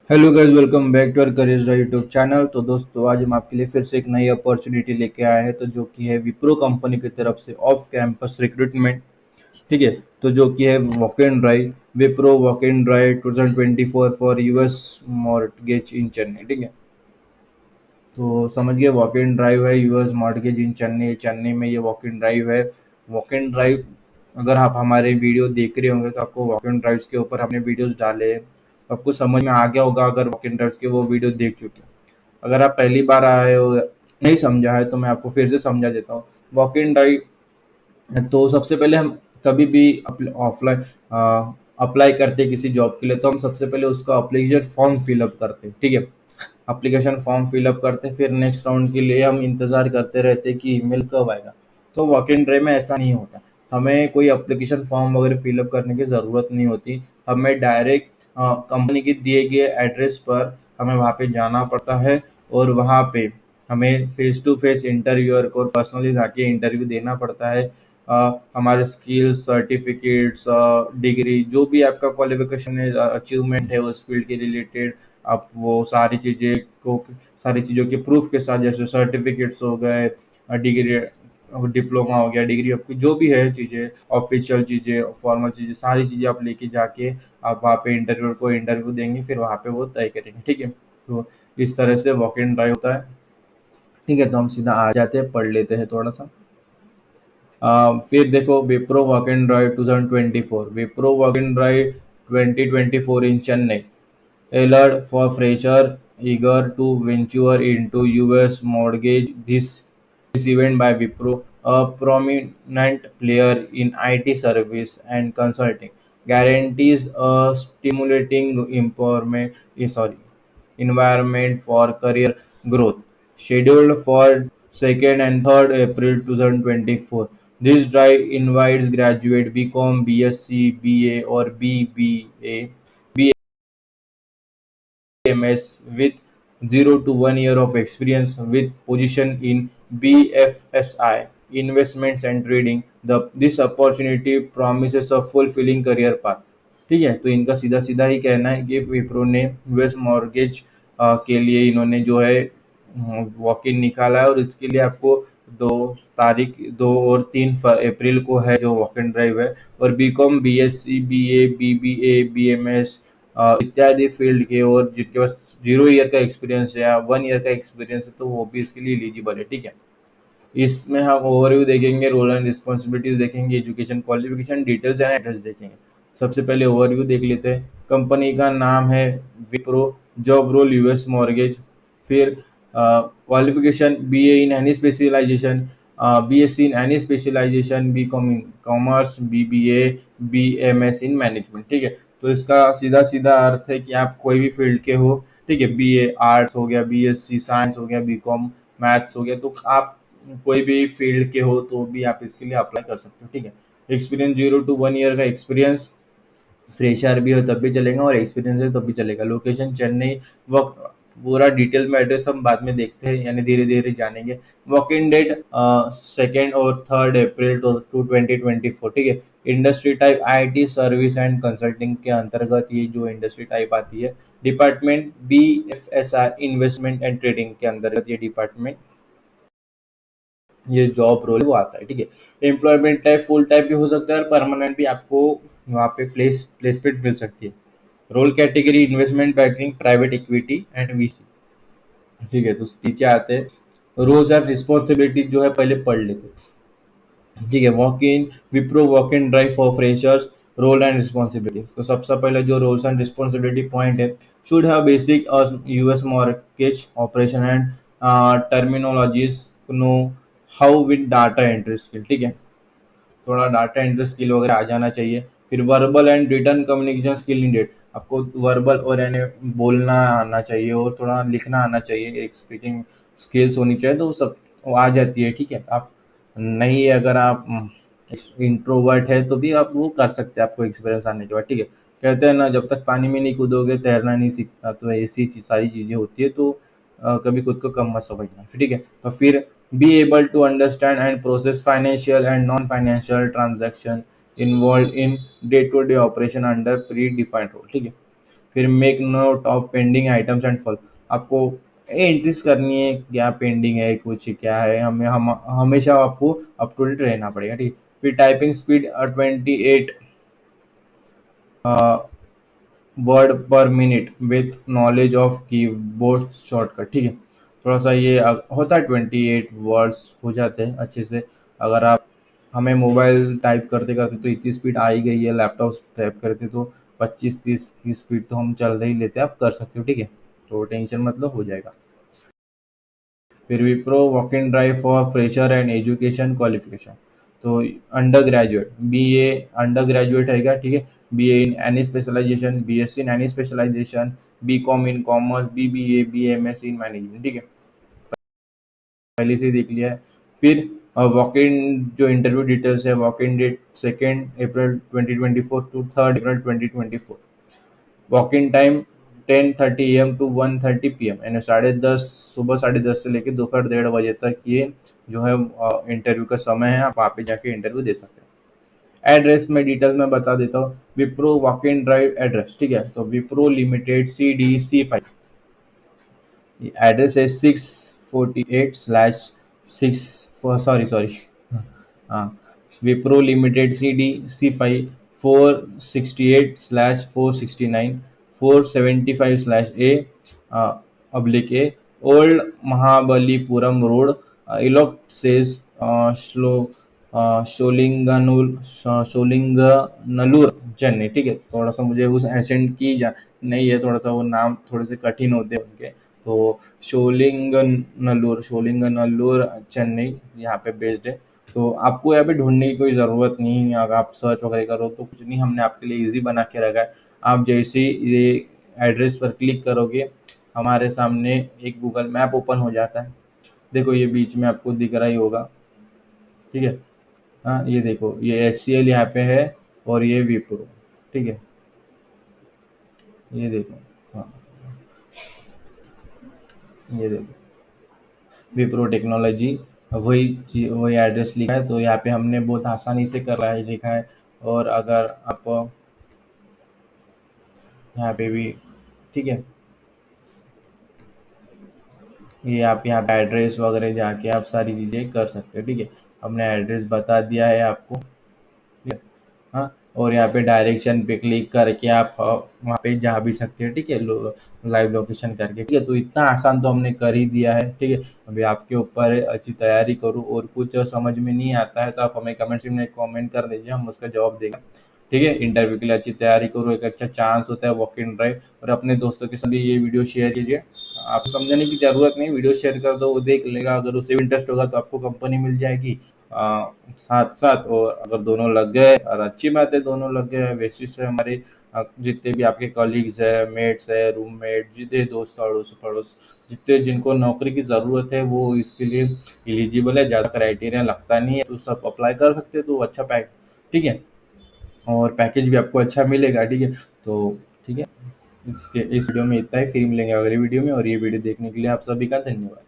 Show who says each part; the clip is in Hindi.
Speaker 1: Hello guys, welcome back to our career YouTube channel. तो दोस्तों, आज हम आपके लिए फिर से एक नई अपॉर्चुनिटी लेके आए हैं, तो जो कि है विप्रो कंपनी की तरफ से ऑफ कैंपस रिक्रूटमेंट। ठीक है। तो जो कि है walk in drive, Wipro walk in drive 2024 for US mortgage in Chennai. ठीक है। तो समझ गए, वॉक इन ड्राइव है US mortgage in Chennai. Chennai में ये वॉक इन ड्राइव है। वॉक इन ड्राइव, अगर आप हमारे वीडियो देख रहे होंगे तो आपको वॉक इन ड्राइव्स के ऊपर हमने वीडियोस डाले हैं, तो आपको समझ में आ गया होगा अगर वॉक इन ड्राइव्स के वो वीडियो देख चुके हैं। अगर आप पहली बार आए हो, नहीं समझा है, तो मैं आपको फिर से समझा देता हूँ। वॉक इन ड्राइव, तो सबसे पहले हम कभी भी ऑफलाइन अप्लाई करते हैं किसी जॉब के लिए, तो हम सबसे पहले उसका अप्लीकेशन फॉर्म फिलअप करते हैं। ठीक है। एप्लीकेशन फॉर्म फिलअप करते, फिर नेक्स्ट राउंड के लिए हम इंतजार करते रहते कि ईमेल कब आएगा। तो वॉक इन ड्राइव में ऐसा नहीं होता। हमें कोई एप्लीकेशन फॉर्म वगैरह फिलअप करने की ज़रूरत नहीं होती। हमें डायरेक्ट कंपनी के दिए गए एड्रेस पर हमें वहाँ पे जाना पड़ता है, और वहाँ पे हमें फेस टू फेस इंटरव्यूअर को पर्सनली जाके इंटरव्यू देना पड़ता है। हमारे स्किल्स, सर्टिफिकेट्स, डिग्री, जो भी आपका क्वालिफिकेशन है, अचीवमेंट है उस फील्ड के रिलेटेड, आप वो सारी चीज़ों के प्रूफ के साथ, जैसे सर्टिफिकेट्स हो गए, डिग्री, डिप्लोमा हो गया, डिग्री, आपकी जो भी है चीज़ें, ऑफिशियल चीज़ें, फॉर्मल चीज़ें, सारी चीज़ें आप लेके जाके आप वहाँ पे इंटरव्यू देंगे, फिर वहाँ पे वो तय करेंगे। ठीक है। तो इस तरह से वॉक इन ड्राइव होता है। ठीक है। तो हम सीधा आ जाते हैं, पढ़ लेते हैं थोड़ा सा। फिर देखो, Wipro walk in drive 2024, Wipro walk in drive 2024 in Chennai, alert for fresher eager to venture into US mortgage. This event by Wipro, a prominent player in IT service and consulting, guarantees a stimulating environment for career growth. Scheduled for 2nd and 3rd April 2024. This drive invites graduate BCom, BSc, BA or BBA, BMS with 0 to 1 year of experience with position in BFSI, investments and trading. This opportunity promises a fulfilling career path. ठीक है। तो इनका सीधा सीधा ही कहना है कि विप्रो ने यूएस मॉर्गेज के लिए इन्होंने जो है वॉक इन निकाला है, और इसके लिए आपको 2 और 3 अप्रैल को है जो वॉक इन ड्राइव है। और BCom, BSc, BA, BBA, BMS इत्यादि फील्ड के, और जिनके पास 0 ईयर का एक्सपीरियंस है या 1 ईयर का एक्सपीरियंस है, तो वो भी इसके लिए एलिजिबल है। ठीक है। इसमें हम ओवरव्यू देखेंगे, रोल एंड रिस्पॉन्सिबिलिटीज देखेंगे, education qualification details and address देखेंगे। सबसे पहले ओवरव्यू देख लेते हैं। कंपनी का नाम है Wipro, job role US mortgage. फिर qualification BA in any specialisation, BSc in any specialisation, BCom in commerce, BBA, BMS in management. ठीक है। तो इसका सीधा सीधा अर्थ है कि आप कोई भी फील्ड के हो। ठीक है। बीए आर्ट्स हो गया, बीएससी साइंस हो गया, बीकॉम मैथ्स हो गया, तो आप कोई भी फील्ड के हो तो भी आप इसके लिए अप्लाई कर सकते हो। ठीक है। एक्सपीरियंस 0 to 1 ईयर का एक्सपीरियंस, फ्रेशर भी हो तब भी चलेगा, और एक्सपीरियंस है तब भी चलेगा। लोकेशन चेन्नई। वर्क, पूरा डिटेल में एड्रेस हम बाद में देखते हैं, यानी धीरे धीरे जानेंगे। वर्क इन डेट 2 और 3 अप्रैल टू 2024। ठीक है। Industry type IT service and consulting के अंतर्गत ये जो इंडस्ट्री टाइप आती है। Department BFSI, investment and trading के अंतर्गत ये डिपार्टमेंट, ये जॉब रोल वो आता है। ठीक है। एम्प्लॉयमेंट टाइप फुल टाइप भी हो सकता है, और परमानेंट भी आपको वहाँ पे प्लेसमेंट मिल सकती है। Role category investment banking, private equity and VC. ठीक है। तो नीचे आते हैं, रोल्स एंड रिस्पॉन्सिबिलिटी जो है पहले पढ़ लेते हैं। ठीक है। Walk in, Wipro walk in drive for freshers, role and responsibility. तो सबसे पहले जो रोल्स एंड रिस्पॉन्सिबिलिटी पॉइंट है, should have basic US mortgage operation and terminologies, know how with data entry skill. ठीक है। थोड़ा डाटा एंट्री स्किल वगैरह आ जाना चाहिए। फिर verbal and return communication skill needed, आपको वर्बल और यानी बोलना आना चाहिए, और थोड़ा लिखना आना चाहिए, एक स्पीकिंग स्किल्स होनी चाहिए, तो वो सब वो आ जाती है। ठीक है। आप नहीं, अगर आप इंट्रोवर्ट है तो भी आप वो कर सकते हैं, आपको एक्सपीरियंस आने के बाद। ठीक है। कहते हैं ना, जब तक पानी में नहीं कूदोगे तैरना नहीं सीखता, तो ऐसी सारी चीज़ें होती है। तो कभी खुद को कम मत समझना। ठीक है। तो फिर be able to understand and process financial and non financial transaction involve in day to day operation under predefined role. ठीक है। फिर make note of pending items and follow, आपको एंट्रीज करनी है, क्या पेंडिंग है, कुछ क्या है, हम हमेशा आपको अप टू डेट रहना पड़ेगा, ठीक है। फिर टाइपिंग स्पीड 28 वर्ड पर minute with knowledge of keyboard shortcut, ठीक है। थोड़ा सा ये होता है, 28 वर्ड्स हो जाते हैं अच्छे से। अगर आप हमें मोबाइल टाइप करते करते तो इतनी स्पीड आ ही गई है, लैपटॉप टाइप करते तो 25-30 की स्पीड तो हम चल ही लेते हैं, आप कर सकते हो, ठीक है। तो टेंशन मतलब हो जाएगा। फिर Wipro walk in drive for fresher and education qualification, तो under graduate B A, under graduate है क्या, ठीक है। B A in any specialisation, B S C in any specialisation, B com in commerce, B B A, B M S in management, ठीक है, पहले से ही देख लिया है। फिर वॉक इन जो इंटरव्यू डिटेल्स है, walk in date 2 April 2024 to 3 April 2024, walk in time 10:30 AM to 1:30 PM, यानी 10:30, सुबह 10:30 से लेकर दोपहर 1:30 बजे तक ये जो है इंटरव्यू का समय है, आप वहाँ पे जाके इंटरव्यू दे सकते हैं। एड्रेस में डिटेल में बता देता हूँ, Wipro walk in drive address, ठीक है। तो विप्रो लिमिटेड CDC 5, एड्रेस है 648/6, सॉरी हाँ, Wipro limited CDC 5 468/469 475/A /A, old Mahabalipuram road, Elcot SEZ स्लो शोलिंगनूर चेन्नई, ठीक है। थोड़ा सा मुझे उस एसेंट की नहीं है, थोड़ा सा वो नाम थोड़े से कठिन होते हैं उनके, तो शोलिंगनल्लूर चेन्नई यहाँ पे बेस्ड है। तो आपको यहाँ पे ढूंढने की कोई ज़रूरत नहीं है, अगर आप सर्च वगैरह करो तो कुछ नहीं, हमने आपके लिए इजी बना के रखा है। आप जैसे ही ये एड्रेस पर क्लिक करोगे, हमारे सामने एक गूगल मैप ओपन हो जाता है। देखो ये बीच में आपको दिख रहा ही होगा, ठीक है। हाँ ये देखो, ये HCL यहाँ पे है और ये विप्रो, ठीक है, ये देखो। हाँ ये देखो, विप्रो टेक्नोलॉजी, वही एड्रेस लिखा है, तो यहाँ पे हमने बहुत आसानी से कर रहा है लिखा है। और अगर आप यहाँ पे भी, ठीक है, ये आप यहाँ पे एड्रेस वगैरह जाके आप सारी चीज़ें कर सकते हो, ठीक है। हमने एड्रेस बता दिया है आपको, ठीक है। हाँ, और यहाँ पे डायरेक्शन पे क्लिक करके आप वहाँ पे जा भी सकते हैं, ठीक है, लाइव लोकेशन करके, ठीक है। तो इतना आसान तो हमने कर ही दिया है, ठीक है। अभी आपके ऊपर है, अच्छी तैयारी करो, और कुछ समझ में नहीं आता है तो आप हमें कमेंट सेक्शन में कमेंट कर दीजिए, हम उसका जवाब देंगे, ठीक है। इंटरव्यू के लिए अच्छी तैयारी करो, एक अच्छा चांस होता है वॉक इन ड्राइव, और अपने दोस्तों के साथ भी ये वीडियो शेयर कीजिए। आप समझाने की ज़रूरत नहीं, वीडियो शेयर कर दो, वो देख लेगा, अगर उसे इंटरेस्ट होगा तो आपको कंपनी मिल जाएगी साथ साथ। और अगर दोनों लग गए, और अच्छी बात है दोनों लग गए, वैसे से हमारे जितने भी आपके कॉलीग्स है, मेट्स है, रूममेट, जितने दोस्त अड़ोस पड़ोस, जितने जिनको नौकरी की ज़रूरत है वो इसके लिए एलिजिबल है, ज़्यादा क्राइटेरिया लगता नहीं है, तो सब अप्लाई कर सकते हैं, तो अच्छा पैक, ठीक है। और पैकेज भी आपको अच्छा मिलेगा, ठीक है। तो ठीक है, इस वीडियो में इतना ही, फिर मिलेंगे अगली वीडियो में, और ये वीडियो देखने के लिए आप सभी का धन्यवाद।